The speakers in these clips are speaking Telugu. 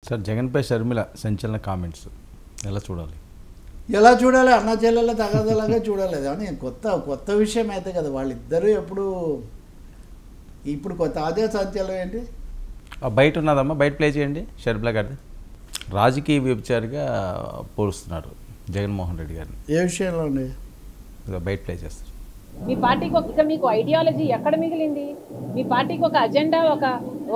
సార్ జగన్పై షర్మిల సంచలన కామెంట్స్ ఎలా చూడాలి? ఎలా చూడాలి? అన్న చెల్లెల తగాదలాగా చూడాలి. కానీ కొత్త విషయం అయితే కదా, వాళ్ళిద్దరూ ఇప్పుడు కొత్త అదే సంచలనం ఏంటి? బయట ఉన్నదమ్మా, బయట ప్లే చేయండి. షర్మిల గారిది రాజకీయ వ్యభిచారిగా పోలుస్తున్నారు జగన్మోహన్ రెడ్డి గారిని. ఏ విషయంలో అండి? బయట ప్లే చేస్తారు. మీ పార్టీకి ఇక మీకు ఐడియాలజీ ఎక్కడ మిగిలింది? మీ పార్టీకి ఒక అజెండా,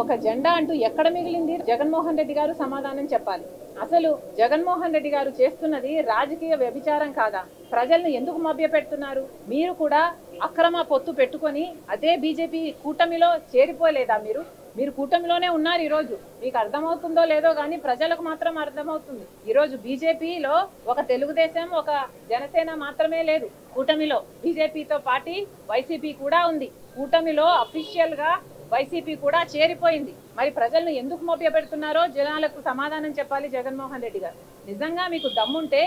ఒక జెండా అంటూ ఎక్కడ మిగిలింది? జగన్మోహన్ రెడ్డి గారు సమాధానం చెప్పాలి. అసలు జగన్మోహన్ రెడ్డి గారు చేస్తున్నది రాజకీయ వ్యభిచారం కాదా? ప్రజలను ఎందుకు మభ్యపెడుతున్నారు? మీరు కూడా అక్రమ పొత్తు పెట్టుకొని అదే బీజేపీ కూటమిలో చేరిపోలేదా? మీరు కూటమిలోనే ఉన్నారు. ఈరోజు మీకు అర్థమవుతుందో లేదో కానీ ప్రజలకు మాత్రం అర్థమవుతుంది. ఈరోజు బీజేపీలో ఒక తెలుగుదేశం, ఒక జనసేన మాత్రమే లేదు. కూటమిలో బీజేపీతో పాటు వైసీపీ కూడా ఉంది. కూటమిలో అఫీషియల్ గా వైసీపీ కూడా చేరిపోయింది. మరి ప్రజలను ఎందుకు మభ్యపెడుతున్నారో జనాలకు సమాధానం చెప్పాలి జగన్మోహన్ రెడ్డి గారు. నిజంగా మీకు దమ్ముంటే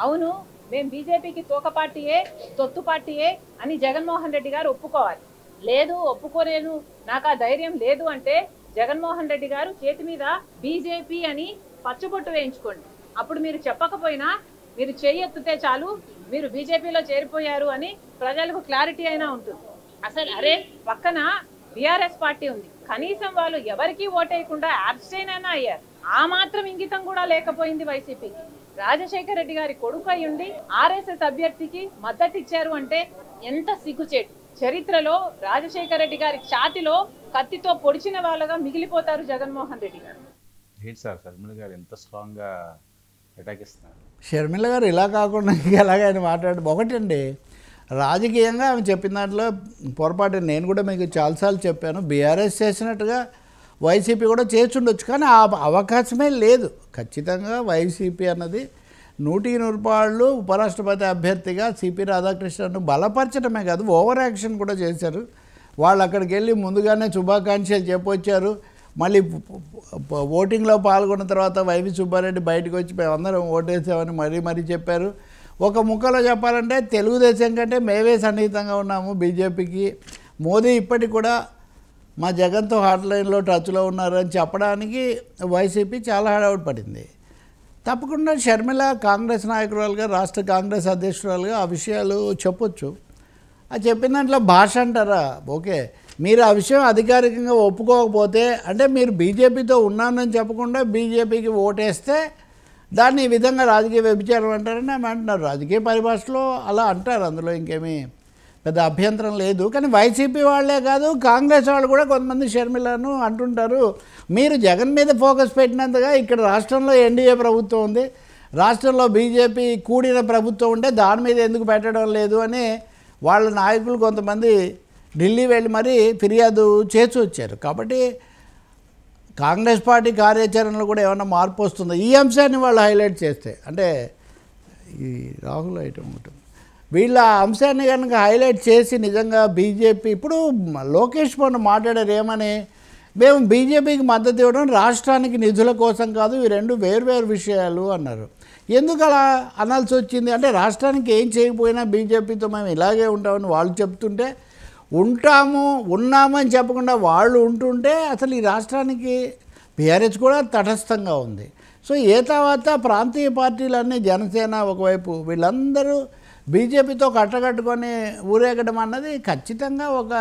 అవును మేము బీజేపీకి తోక పార్టీయే, తొత్తు పార్టీయే అని జగన్మోహన్ రెడ్డి గారు ఒప్పుకోవాలి. లేదు, ఒప్పుకోలేను, నాకు ఆ ధైర్యం లేదు అంటే జగన్మోహన్ రెడ్డి గారు చేతి మీద బీజేపీ అని పచ్చబొట్టు వేయించుకోండి. అప్పుడు మీరు చెప్పకపోయినా మీరు చెయ్యెత్తితే చాలు మీరు బీజేపీలో చేరిపోయారు అని ప్రజలకు క్లారిటీ అయినా ఉంటుంది. అసలు అరే పక్కన బీఆర్ఎస్ పార్టీ ఉంది, కనీసం వాళ్ళు ఎవరికి ఓటేయకుండా అబ్స్టైన్ అయినా అయ్యారు. ఆ మాత్రం ఇంగితం కూడా లేకపోయింది వైసీపీకి. రాజశేఖర రెడ్డి గారి కొడుకు అయ్యుండి ఆర్ఎస్ఎస్ అభ్యర్థికి మద్దతు ఇచ్చారు అంటే ఎంత సిగ్గుచేటు. చరిత్రలో రాజశేఖర రెడ్డి గారి ఛాతిలో కత్తితో పొడిచిన వాళ్ళగా మిగిలిపోతారు జగన్మోహన్ రెడ్డి గారు. ఏంటి సార్ షర్మిల గారు ఎంత స్ట్రాంగ్ గా అటాక్ ఇస్తున్నారు? షర్మిల గారు ఇలా కాకుండా ఎలాగైనా మాట్లాడు ఒకటండి. రాజకీయంగా ఆమె చెప్పిన దాంట్లో పొరపాటు. నేను కూడా మీకు చాలాసార్లు చెప్పాను, బీఆర్ఎస్ చేసినట్టుగా వైసీపీ కూడా చేస్తుండొచ్చు, కానీ ఆ అవకాశమే లేదు. ఖచ్చితంగా వైసీపీ అన్నది 100% ఉపరాష్ట్రపతి అభ్యర్థిగా సిపి రాధాకృష్ణన్ను బలపరచడమే కాదు, ఓవర్ యాక్షన్ కూడా చేశారు. వాళ్ళు అక్కడికి వెళ్ళి ముందుగానే శుభాకాంక్షలు చెప్పొచ్చారు. మళ్ళీ ఓటింగ్లో పాల్గొన్న తర్వాత వైవి సుబ్బారెడ్డి బయటకు వచ్చి మేమందరం ఓటేసామని మరీ చెప్పారు. ఒక ముక్కలో చెప్పాలంటే తెలుగుదేశం కంటే మేమే సన్నిహితంగా ఉన్నాము బీజేపీకి. మోదీ ఇప్పటికి కూడా మా జగన్తో హాట్లైన్లో టచ్లో ఉన్నారని చెప్పడానికి వైసీపీ చాలా హడావుడి పడింది. తప్పకుండా షర్మిల కాంగ్రెస్ నాయకురాలుగా, రాష్ట్ర కాంగ్రెస్ అధ్యక్షురాలుగా ఆ విషయాలు చెప్పొచ్చు. అది చెప్పిన దాంట్లో భాష అంటారా? ఓకే, మీరు ఆ విషయం అధికారికంగా ఒప్పుకోకపోతే, అంటే మీరు బీజేపీతో ఉన్నానని చెప్పకుండా బీజేపీకి ఓటేస్తే దాన్ని ఈ విధంగా రాజకీయ వ్యభిచారం అంటారని ఆమె అంటున్నారు. రాజకీయ పరిభాషలో అలా అంటారు, అందులో ఇంకేమీ పెద్ద అభ్యంతరం లేదు. కానీ వైసీపీ వాళ్ళే కాదు, కాంగ్రెస్ వాళ్ళు కూడా కొంతమంది షర్మిలను అంటుంటారు, మీరు జగన్ మీద ఫోకస్ పెట్టినంతగా ఇక్కడ రాష్ట్రంలో ఎన్డీఏ ప్రభుత్వం ఉంది, రాష్ట్రంలో బీజేపీ కూడిన ప్రభుత్వం ఉంటే దాని మీద ఎందుకు పెట్టడం లేదు అని వాళ్ళ నాయకులు కొంతమంది ఢిల్లీ వెళ్ళి మరీ ఫిర్యాదు చేసి వచ్చారు. కాబట్టి కాంగ్రెస్ పార్టీ కార్యాచరణలో కూడా ఏమైనా మార్పు వస్తుందో ఈ అంశాన్ని వాళ్ళు హైలైట్ చేస్తే, అంటే ఈ రాహుల్ ఐటమ్ ఉంటుంది, వీళ్ళ అంశాన్ని కనుక హైలైట్ చేసి నిజంగా బీజేపీ ఇప్పుడు లోకేష్ మొన్న మాట్లాడారు ఏమని, మేము బీజేపీకి మద్దతు ఇవ్వడం రాష్ట్రానికి నిధుల కోసం కాదు, ఈ రెండు వేర్వేరు విషయాలు అన్నారు. ఎందుకు అలా అనాల్సి వచ్చింది అంటే, రాష్ట్రానికి ఏం చేయకపోయినా బీజేపీతో మేము ఇలాగే ఉంటామని వాళ్ళు చెప్తుంటే, ఉన్నామని చెప్పకుండా వాళ్ళు ఉంటుంటే అసలు ఈ రాష్ట్రానికి బీఆర్ఎస్ కూడా తటస్థంగా ఉంది. సో తర్వాత ప్రాంతీయ పార్టీలన్నీ జనసేన ఒకవైపు వీళ్ళందరూ బీజేపీతో కట్టకట్టుకొని ఊరేగడం అన్నది ఖచ్చితంగా ఒక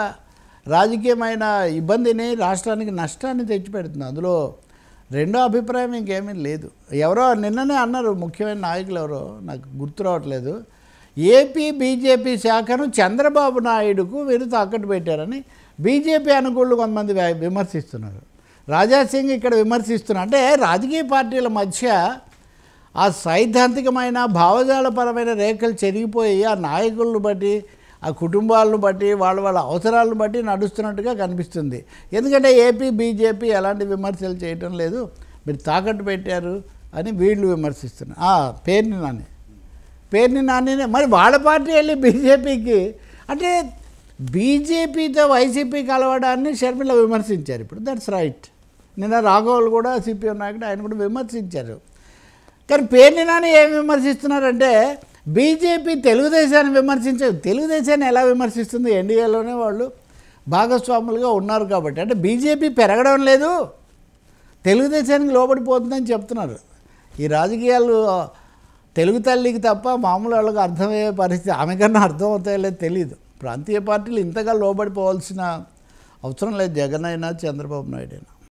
రాజకీయమైన ఇబ్బందిని, రాష్ట్రానికి నష్టాన్ని తెచ్చిపెడుతుంది. అందులో రెండో అభిప్రాయం ఇంకేమీ లేదు. ఎవరో నిన్ననే అన్నారు, ముఖ్యమైన నాయకులు ఎవరో నాకు గుర్తు రావట్లేదు, ఏపీ బీజేపీ శాఖను చంద్రబాబు నాయుడుకు వీరు తాకట్టు పెట్టారని బీజేపీ అనుకూలు కొంతమంది విమర్శిస్తున్నారు. రాజాసింగ్ ఇక్కడ విమర్శిస్తున్నారు. అంటే రాజకీయ పార్టీల మధ్య ఆ సైద్ధాంతికమైన భావజాలపరమైన రేఖలు చెరిగిపోయి ఆ నాయకులను బట్టి, ఆ కుటుంబాలను బట్టి, వాళ్ళ అవసరాలను బట్టి నడుస్తున్నట్టుగా కనిపిస్తుంది. ఎందుకంటే ఏపీ బీజేపీ ఎలాంటి విమర్శలు చేయటం లేదు, మీరు తాకట్టు పెట్టారు అని వీళ్ళు విమర్శిస్తున్నారు. పేర్ని నానినే మరి వాళ్ళ పార్టీ వెళ్ళి బీజేపీకి, అంటే బీజేపీతో వైసీపీ కలవడాన్ని షర్మిల విమర్శించారు. ఇప్పుడు దట్స్ రైట్. నిన్న రాఘవులు కూడా సిపిఎం నాయకుడు ఆయన కూడా విమర్శించారు. కానీ పేర్ని నాని ఏం విమర్శిస్తున్నారంటే, బీజేపీ తెలుగుదేశాన్ని తెలుగుదేశాన్ని ఎలా విమర్శిస్తుంది? ఎన్డీఏలోనే వాళ్ళు భాగస్వాములుగా ఉన్నారు కాబట్టి. అంటే బీజేపీ పెరగడం లేదు, తెలుగుదేశానికి లోబడిపోతుందని చెప్తున్నారు. ఈ రాజకీయాలు తెలుగు తల్లికి తప్ప మామూలు వాళ్ళకి అర్థమయ్యే పరిస్థితి, ఆమె కన్నా అర్థం అవుతాయో లేదో తెలియదు. ప్రాంతీయ పార్టీలు ఇంతగా లోబడిపోవాల్సిన అవసరం లేదు, జగన్ అయినా చంద్రబాబు నాయుడు అయినా.